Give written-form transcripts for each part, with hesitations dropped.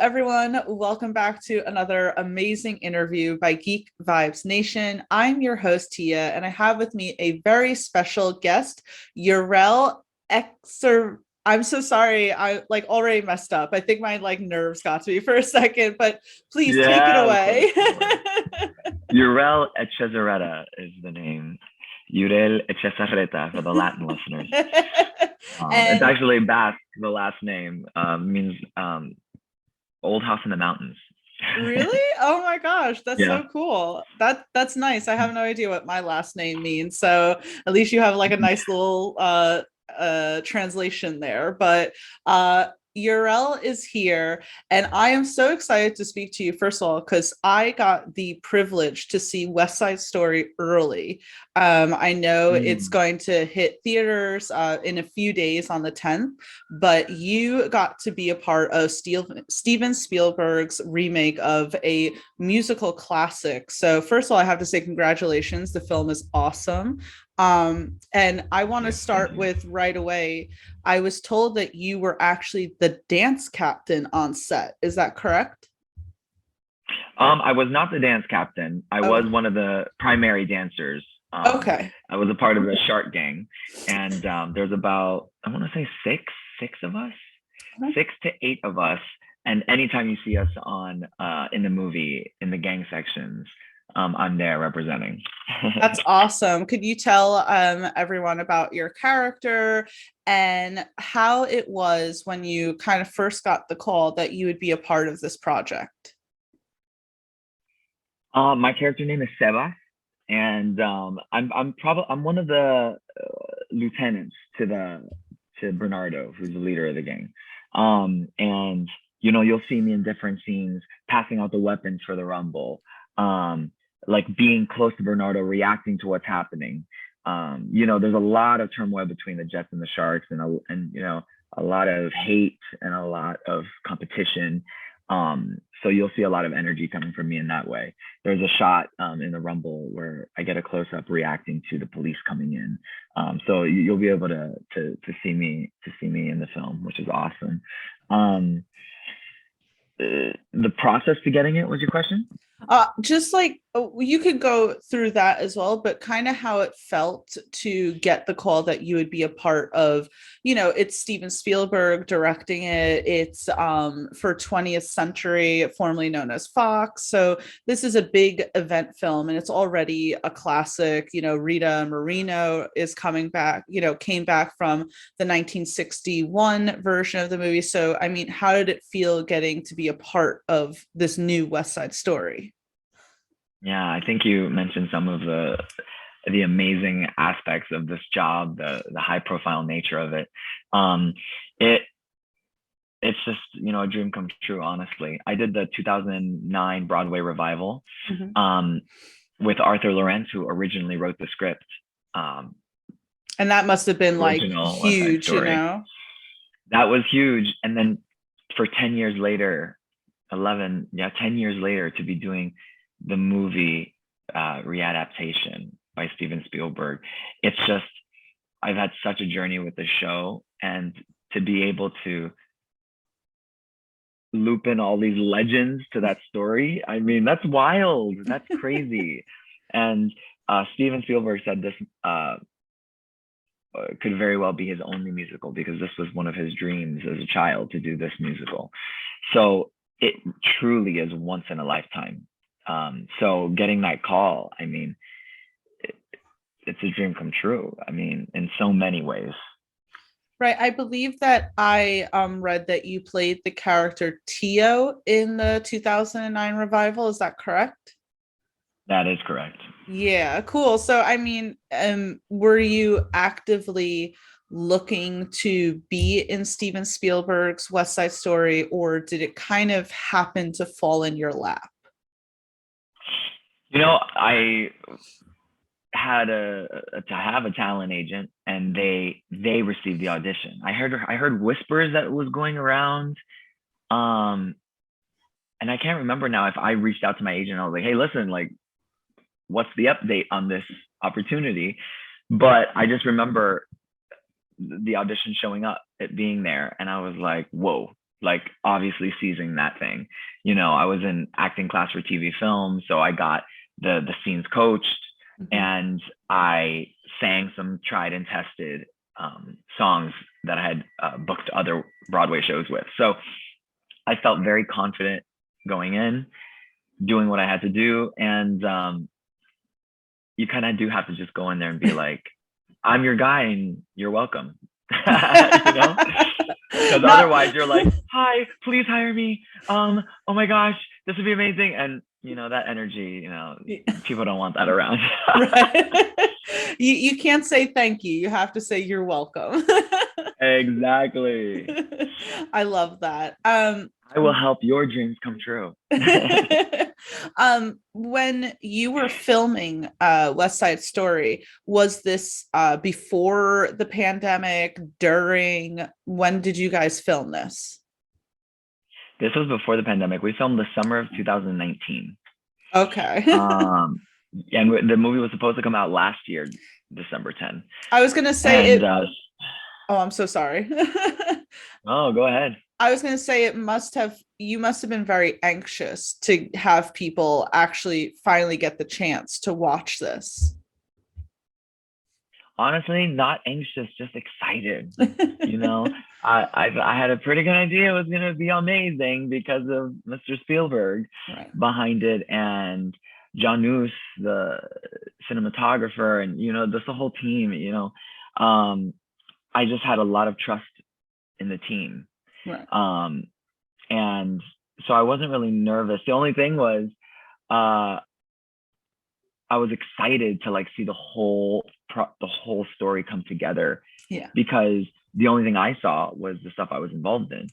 everyone. Welcome back to another amazing interview by Geek Vibes Nation. I'm your host, Tia, and I have with me a very special guest, Yurel Echezarreta. I'm so sorry. I already messed up. I think my nerves got to me for a second, but please take it Yeah, away. of course. Yurel Echezarreta is the name. Yurel Echezarreta for the Latin listeners. It's And actually Basque. The last name means old house in the mountains. really? Oh my gosh, that's Yeah. so cool. That's nice. I have no idea what my last name means. So at least you have like a nice little translation there. But Urel is here, and I am so excited to speak to you, first of all, because I got the privilege to see West Side Story early. I know it's Mm. going to hit theaters in a few days on the 10th, but you got to be a part of Steven Spielberg's remake of a musical classic. So, first of all, I have to say congratulations. The film is awesome. And I want to Thank start you. with right away. I was told that you were actually the dance captain on set. Is that correct? I was not the dance captain. I was Oh, one of the primary dancers. okay. I was a part of a shark gang, and there's about I want to say six of us, 6 to 8 of us. And anytime you see us on in the movie in the gang sections, I'm there representing. That's awesome. Could you tell everyone about your character and how it was when you kind of first got the call that you would be a part of this project? My character name is Sebas, and I'm one of the lieutenants to Bernardo, who's the leader of the gang. And you'll see me in different scenes passing out the weapons for the rumble, like being close to Bernardo, reacting to what's happening. There's a lot of turmoil between the Jets and the Sharks, and a lot of hate and a lot of competition. So you'll see a lot of energy coming from me in that way. There's a shot in the Rumble where I get a close up reacting to the police coming in. So you'll be able to see me in the film, which is awesome. Um, the process to getting it was your question? Just you could go through that as well, but kind of how it felt to get the call that you would be a part of, it's Steven Spielberg directing it. It's for 20th Century, formerly known as Fox. So this is a big event film and it's already a classic. Rita Moreno is coming back, came back from the 1961 version of the movie. So, I mean, how did it feel getting to be a part of this new West Side Story? Yeah, I think you mentioned some of the amazing aspects of this job, the high profile nature of it. Um, it it's just a dream come true. Honestly, I did the 2009 Broadway revival Mhm. um, with Arthur Lawrence, who originally wrote the script. Um, And that must have been like Original West Side huge, Story. That was huge, and then for 10 years later, 10 years later, to be doing the movie readaptation by Steven Spielberg. It's just I've had such a journey with the show, and to be able to loop in all these legends to that story, I mean, that's wild. That's crazy. And Steven Spielberg said this could very well be his only musical because this was one of his dreams as a child to do this musical. So it truly is once in a lifetime. So getting that call, I mean, it, it's a dream come true. I mean, in so many ways. Right. I believe that I read that you played the character Tio in the 2009 revival. Is that correct? That is correct. Yeah, cool. So, I mean, were you actively looking to be in Steven Spielberg's West Side Story, or did it kind of happen to fall in your lap? I had to have a talent agent, and they received the audition. I heard whispers that was going around, um, and I can't remember now if I reached out to my agent. I was like, hey, listen, like, what's the update on this opportunity? But I just remember the audition showing up, it being there, and I was like, whoa, like obviously seizing that thing. You know, I was in acting class for TV film, so I got the scenes coached, and I sang some tried and tested songs that I had booked other Broadway shows with. So I felt very confident going in, doing what I had to do, and you kind of do have to just go in there and be like, I'm your guy and you're welcome. You know, because otherwise you're like, hi, please hire me. Oh my gosh, this would be amazing. And you know, that energy, you know, people don't want that around. Right. You can't say thank you. You have to say you're welcome. Exactly. I love that. I will help your dreams come true. When you were filming West Side Story, was this before the pandemic, during? When did you guys film this? This was before the pandemic. We filmed the summer of 2019. Okay. And the movie was supposed to come out last year, December 10. I was gonna say it. Oh, I'm so sorry. Oh, go ahead. I was going to say you must have been very anxious to have people actually finally get the chance to watch this. Honestly, not anxious, just excited. You know, I had a pretty good idea it was going to be amazing because of Mr. Spielberg behind it, and John Noose, the cinematographer, and you know, just the whole team. You know, I just had a lot of trust in the team. Right. And so I wasn't really nervous. The only thing was, I was excited to like see the whole story come together. Yeah. Because the only thing I saw was the stuff I was involved in.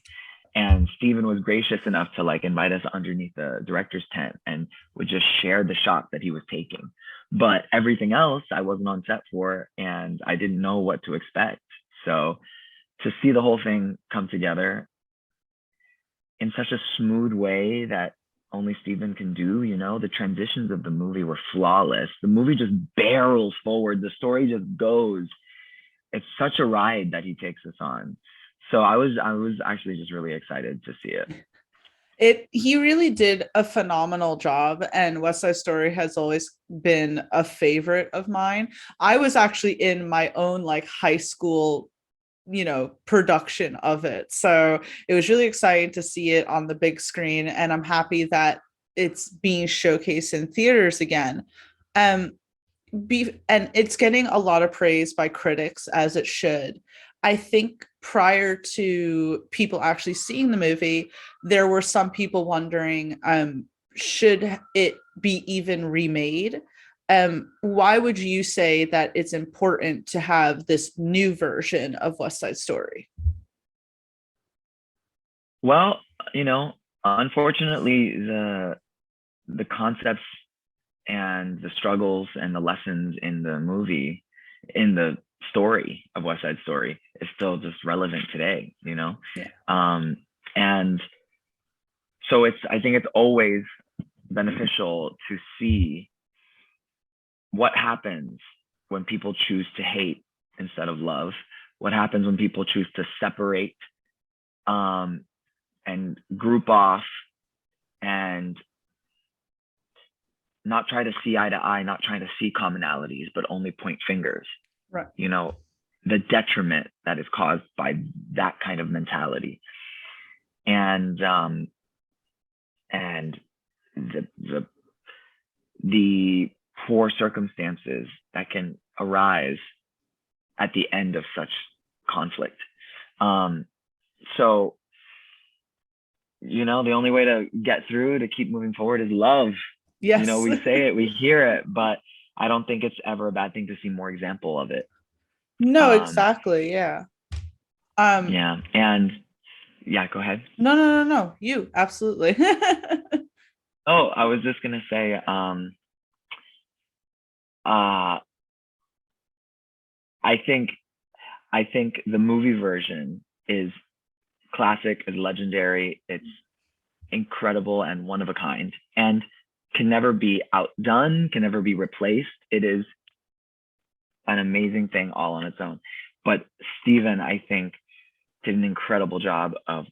And Steven was gracious enough to like invite us underneath the director's tent and would just share the shot that he was taking. But everything else I wasn't on set for, and I didn't know what to expect. So to see the whole thing come together in such a smooth way that only Steven can do, you know, the transitions of the movie were flawless. The movie just barrels forward. The story just goes. It's such a ride that he takes us on. So I was actually just really excited to see it. He really did a phenomenal job, and West Side Story has always been a favorite of mine. I was actually in my own like high school, you know, production of it, so it was really exciting to see it on the big screen, and I'm happy that it's being showcased in theaters again. And it's getting a lot of praise by critics, as it should. I think prior to people actually seeing the movie, there were some people wondering, should it be even remade? Why would you say that it's important to have this new version of West Side Story? Well, you know, unfortunately, the concepts and the struggles and the lessons in the movie, in the story of West Side Story, is still just relevant today, you know? Yeah. And so I think it's always beneficial to see what happens when people choose to hate instead of love, what happens when people choose to separate and group off and not try to see eye to eye, not trying to see commonalities, but only point fingers. Right. You know, the detriment that is caused by that kind of mentality. And the poor circumstances that can arise at the end of such conflict. So, you know, the only way to get through, to keep moving forward, is love. Yes. You know, we say it, we hear it, but I don't think it's ever a bad thing to see more example of it. No, exactly. Yeah. Yeah. And yeah, go ahead. No. You, absolutely. Oh, I was just gonna say, I think the movie version is classic, is legendary. It's incredible and one of a kind, and can never be outdone, can never be replaced. It is an amazing thing all on its own. But Steven, I think, did an incredible job of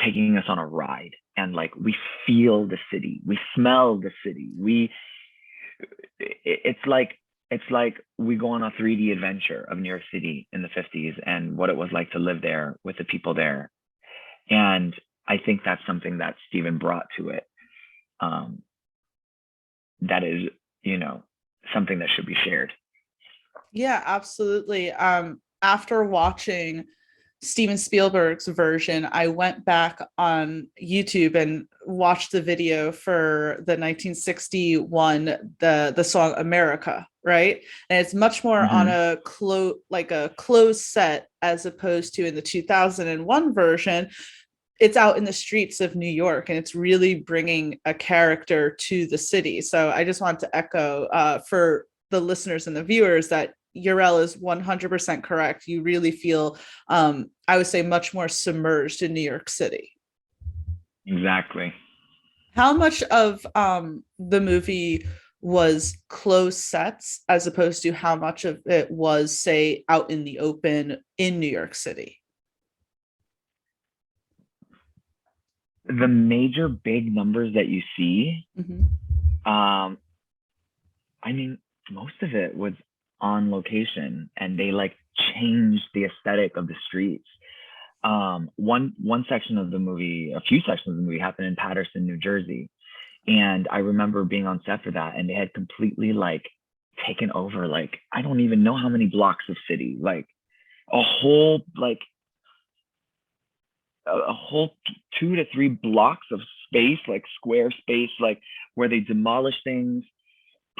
taking us on a ride, and like we feel the city, we smell the city, it's like we go on a 3D adventure of New York City in the 50s and what it was like to live there with the people there. And I think that's something that Steven brought to it. That is, something that should be shared. Yeah, absolutely. After watching Steven Spielberg's version, I went back on YouTube and watched the video for the 1961, the song America, right? And it's much more on a closed set, as opposed to in the 2001 version. It's out in the streets of New York, and it's really bringing a character to the city. So I just want to echo for the listeners and the viewers that Yurel is 100% correct. You really feel, I would say, much more submerged in New York City. Exactly. How much of the movie was closed sets as opposed to how much of it was, say, out in the open in New York City? The major big numbers that you see, I mean, most of it was on location, and they like changed the aesthetic of the streets. One section of the movie, a few sections of the movie happened in Paterson, New Jersey. And I remember being on set for that, and they had completely like taken over, like, I don't even know how many blocks of city, like a whole 2 to 3 blocks of space, like square space, like where they demolished things,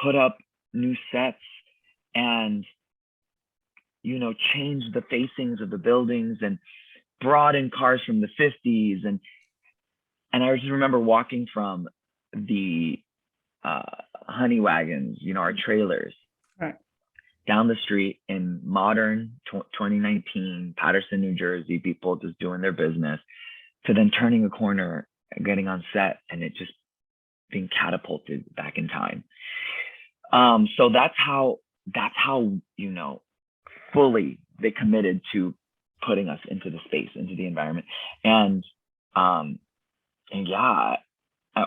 put up new sets, and changed the facings of the buildings and brought in cars from the 50s. And I just remember walking from the honey wagons, our trailers, right, down the street in modern 2019 Paterson, New Jersey, people just doing their business, to then turning a corner and getting on set, and it just being catapulted back in time. So that's how fully they committed to putting us into the space, into the environment. And yeah,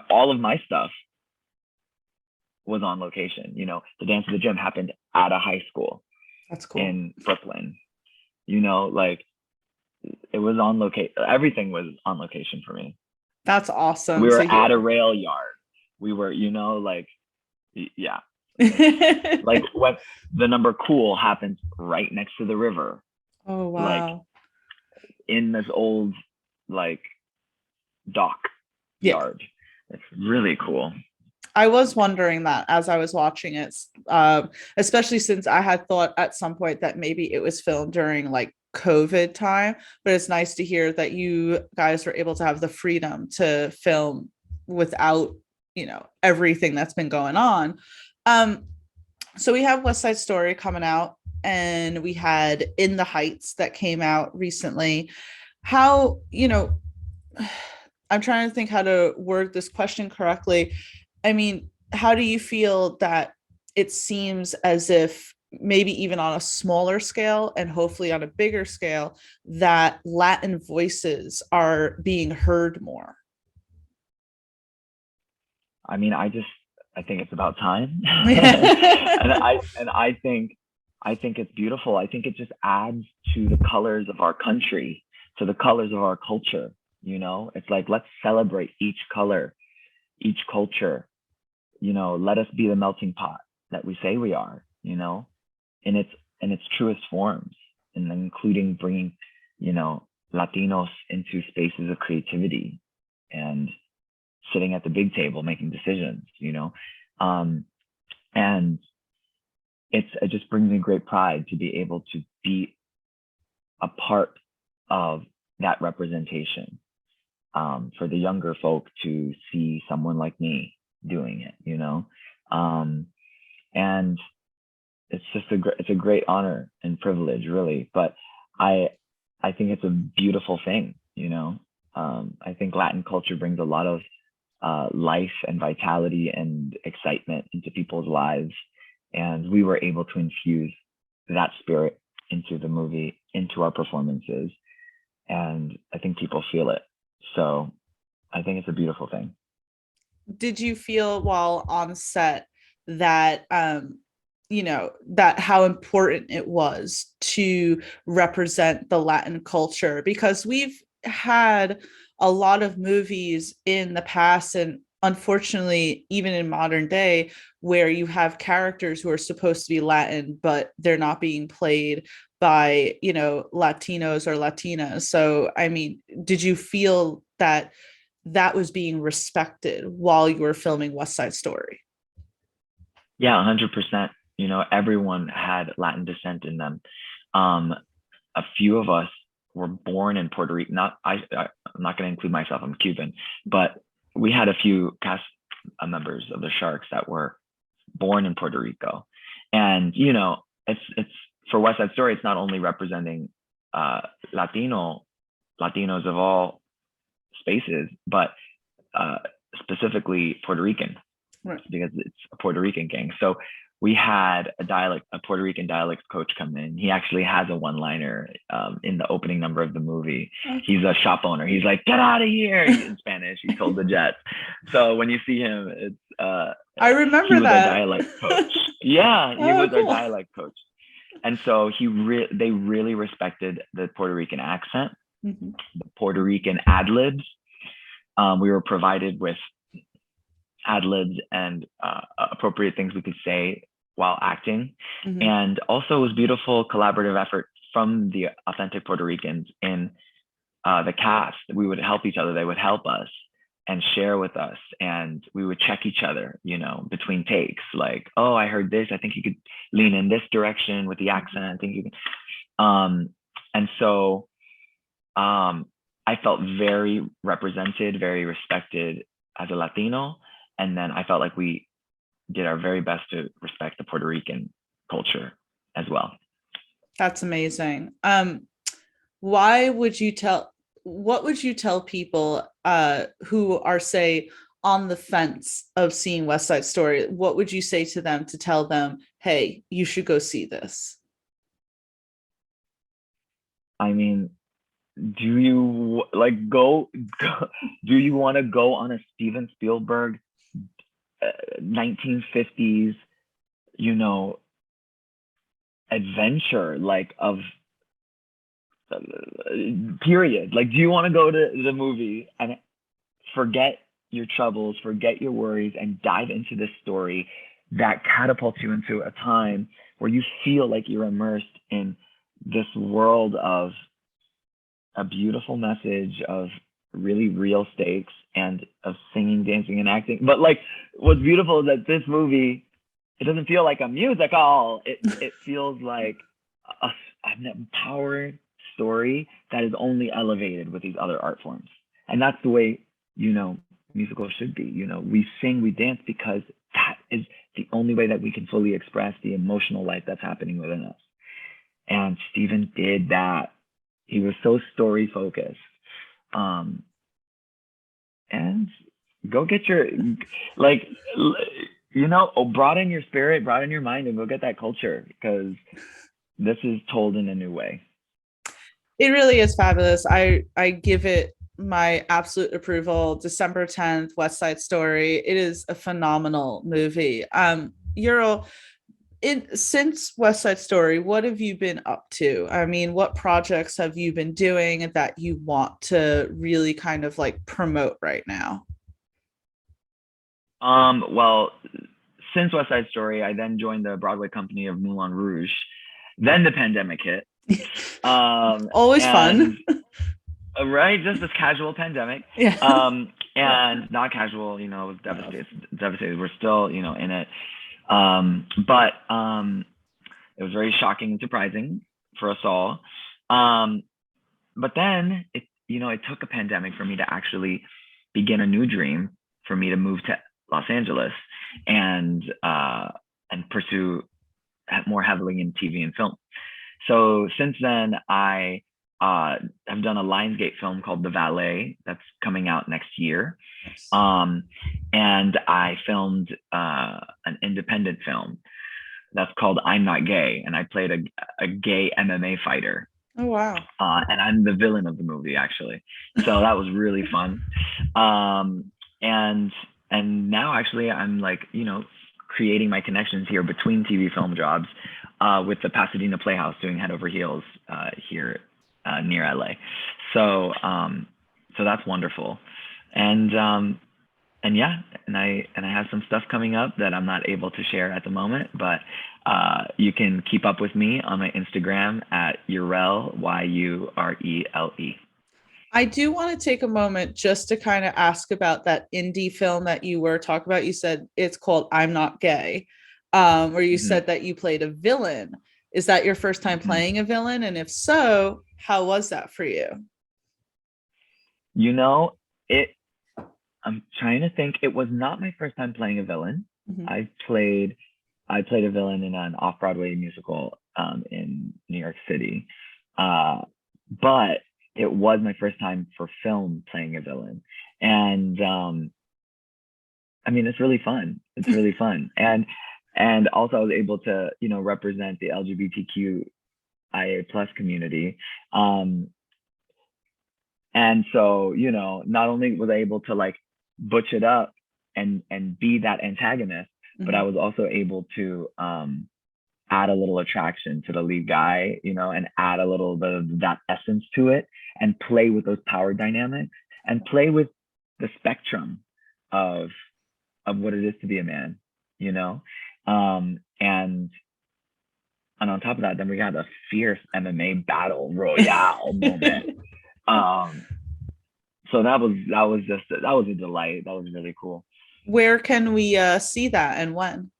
all of my stuff was on location. The Dance of the Gym happened at a high school. That's cool. In Brooklyn. Like it was on location. Everything was on location for me. That's awesome. We were at a rail yard. We were, yeah. Like what the number cool happens right next to the river. Oh wow. Like in this old like dock yard. It's really cool. I was wondering that as I was watching it, especially since I had thought at some point that maybe it was filmed during like COVID time, but it's nice to hear that you guys were able to have the freedom to film without, everything that's been going on. So we have West Side Story coming out, and we had In the Heights that came out recently. How, I'm trying to think how to word this question correctly. I mean, how do you feel that it seems as if maybe even on a smaller scale and hopefully on a bigger scale, that Latin voices are being heard more? I mean, I think it's about time. and I think it's beautiful. I think it just adds to the colors of our country, to the colors of our culture. It's like, let's celebrate each color, each culture. Let us be the melting pot that we say we are, in its truest forms, and including bringing, Latinos into spaces of creativity and sitting at the big table making decisions, and it just brings me great pride to be able to be a part of that representation, for the younger folk to see someone like me doing it, and it's just it's a great honor and privilege, really. But I think it's a beautiful thing, I think Latin culture brings a lot of life and vitality and excitement into people's lives, and we were able to infuse that spirit into the movie, into our performances, and I think people feel it. So I think it's a beautiful thing. Did you feel while on set that that how important it was to represent the Latin culture? Because we've had a lot of movies in the past, and unfortunately even in modern day, where you have characters who are supposed to be Latin but they're not being played by Latinos or Latinas. So I mean, did you feel that that was being respected while you were filming West Side Story? Yeah, 100%. Everyone had Latin descent in them. Um, a few of us were born in Puerto Rico. I'm not going to include myself. I'm Cuban, but we had a few cast members of the Sharks that were born in Puerto Rico, and it's for West Side Story. It's not only representing uh, Latinos of all spaces, but uh, specifically Puerto Rican, Right. because it's a Puerto Rican gang. So we had a Puerto Rican dialect coach come in. He actually has a one-liner in the opening number of the movie. Okay. He's a shop owner. He's like, "Get out of here!" In Spanish. He told the Jets. So when you see him, it's I remember he was that. our dialect coach. Yeah, he was Cool. our dialect coach. And so they really respected the Puerto Rican accent, Mm-hmm. the Puerto Rican ad libs. We were provided with ad libs and appropriate things we could say while acting. Mm-hmm. And also, it was beautiful collaborative effort from the authentic Puerto Ricans in the cast. We would help each other. They would help us and share with us, and we would check each other, between takes. Like, oh, I heard this. I think you could lean in this direction with the accent. I think you can. And so I felt very represented, very respected as a Latino. And then I felt like we did our very best to respect the Puerto Rican culture as well. That's amazing. Why would you tell what would you tell people who are, say, on the fence of seeing West Side Story? What would you say to them to tell them, hey, you should go see this? I mean, do you like do you want to go on a Steven Spielberg 1950s, adventure, like, of period? Like, do you want to go to the movie and forget your troubles, forget your worries, and dive into this story that catapults you into a time where you feel like you're immersed in this world of a beautiful message, of really real stakes, and of singing, dancing, and acting? But like, what's beautiful is that this movie, it doesn't feel like a musical. It feels like an empowering story that is only elevated with these other art forms. And that's the way, musicals should be. We sing, we dance, because that is the only way that we can fully express the emotional life that's happening within us. And Steven did that. He was so story focused. And go get your, like, broaden your spirit, broaden your mind, and go get that culture, because this is told in a new way. It really is fabulous. I give it my absolute approval. December 10th, West Side Story. It is a phenomenal movie. Yurel, since West Side Story, what have you been up to? I mean, what projects have you been doing that you want to really kind of like promote right now? Well, since West Side Story, I then joined the Broadway company of Moulin Rouge. Then the pandemic hit. Always fun. Right, just this casual pandemic. Yeah. And not casual, it was devastated. We're still, in it. But it was very shocking and surprising for us all. But then it took a pandemic for me to actually begin a new dream, for me to move to Los Angeles and pursue more heavily in TV and film. So since then, I have done a Lionsgate film called The Valet that's coming out next year. And I filmed an independent film that's called I'm Not Gay, and I played a gay MMA fighter. Oh wow. And I'm the villain of the movie actually. So that was really fun. Um, and now actually I'm like, creating my connections here between TV film jobs with the Pasadena Playhouse doing Head Over Heels here near LA. So so that's wonderful. And yeah, and I have some stuff coming up that I'm not able to share at the moment, but you can keep up with me on my Instagram at Yurel, Yurele. I do want to take a moment just to kind of ask about that indie film that you were talking about. You said it's called I'm Not Gay, where you Mm-hmm. said that you played a villain. Is that your first time Mm-hmm. playing a villain? And if so, how was that for you? You know, it. I'm trying to think. It was not my first time playing a villain. Mhm. I played a villain in an off-Broadway musical in New York City, but it was my first time for film playing a villain, and I mean it's really fun. It's really fun, and also I was able to represent the LGBTQIA plus community, and so not only was I able to like butch it up and be that antagonist, but I Mhm. was also able to add a little attraction to the lead guy, and add a little bit of that essence to it and play with those power dynamics and play with the spectrum of what it is to be a man, you know? And on top of that, then we got a fierce MMA battle royale moment. Um, so that was a delight. That was really cool. Where can we see that and when?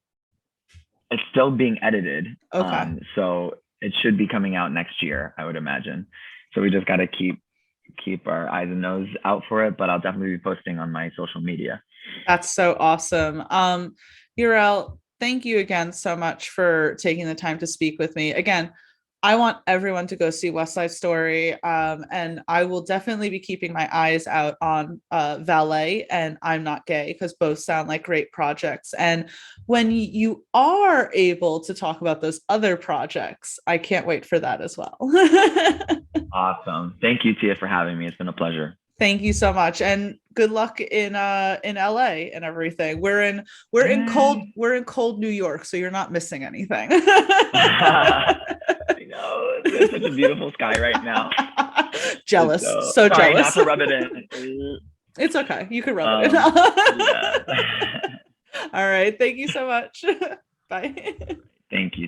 It's still being edited. Okay. So it should be coming out next year, I would imagine. So we just got to keep our eyes and nose out for it, but I'll definitely be posting on my social media. That's so awesome. Uriel, thank you again so much for taking the time to speak with me. Again, I want everyone to go see West Side Story. And I will definitely be keeping my eyes out on Valet and I'm Not Gay because both sound like great projects. And when you are able to talk about those other projects, I can't wait for that as well. Awesome. Thank you, Tia, for having me. It's been a pleasure. Thank you so much, and good luck in LA and everything. We're in cold New York, so you're not missing anything. I know it's such a beautiful sky right now. Jealous, So so sorry jealous. not to rub it in. It's okay. You can rub it in. Yeah. All right. Thank you so much. Bye. Thank you.